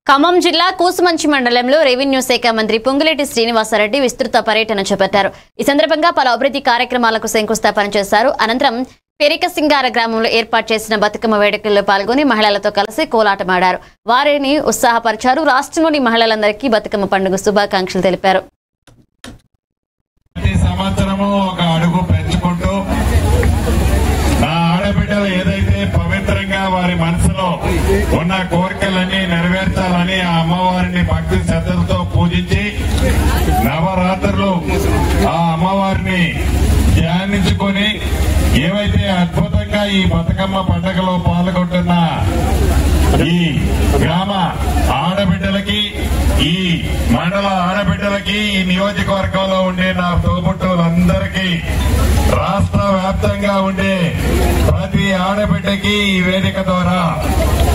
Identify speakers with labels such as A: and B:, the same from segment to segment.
A: ఖమ్మం జిల్లా కూసుమంచి మండలంలో రెవెన్యూ శాఖ మంత్రి పొంగులేటి శ్రీనివాసరెడ్డి విస్తృత పర్యటన చేపట్టారు. ఈ సందర్భంగా పలు అభివృద్ధి కార్యక్రమాలకు శంకుస్థాపన చేశారు. అనంతరం పెరికసింగార గ్రామంలో ఏర్పాటు చేసిన బతుకమ్మ వేడుకల్లో పాల్గొని మహిళలతో కలిసి కోలాటమాడారు. వారిని ఉత్సాహపరిచారు. రాష్ట్రంలోని మహిళలందరికీ బతుకమ్మ పండుగ శుభాకాంక్షలు తెలిపారు.
B: ఏదైతే పవిత్రంగా వారి మనసులో ఉన్న కోరికలన్నీ నెరవేర్చాలని ఆ అమ్మవారిని భక్తి శ్రద్ధలతో పూజించి నవరాత్రులు ఆ అమ్మవారిని ధ్యానించుకొని ఏవైతే అద్భుతంగా ఈ బతుకమ్మ పండుగలో పాల్గొంటున్న ఈ గ్రామ ఆడబిడ్డలకి, ఈ మండల ఆడబిడ్డలకి, ఈ నియోజకవర్గంలో ఉండే నా తోబుట్టువులందరికీ, రాష్ట్ర వ్యాప్తంగా ఉండే ప్రతి ఆడబిడ్డకి ఈ వేదిక ద్వారా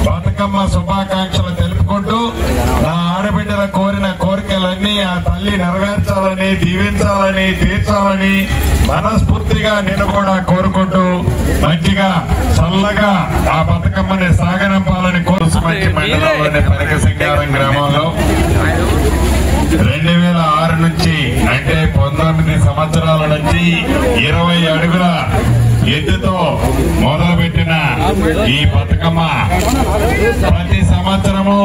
B: బతుకమ్మ శుభాకాంక్షలు తెలుపుకుంటూ నా ఆడబిడ్డల కోరిన కోరికలన్నీ ఆ తల్లి నెరవేర్చాలని, దీవించాలని, తీర్చాలని మనస్ఫూర్తిగా నేను కూడా కోరుకుంటూ మంచిగా చల్లగా ఆ బతుకమ్మని సాగనంపాలని కూసుమంచి మండలంలోని పెరికసింగారం గ్రామంలో 2006 నుంచి అంటే 19 సంవత్సరాల నుంచి 20 అడుగుల ఎత్తుతో మొదలుపెట్టిన ఈ బతుకమ్మ ప్రతి సంవత్సరము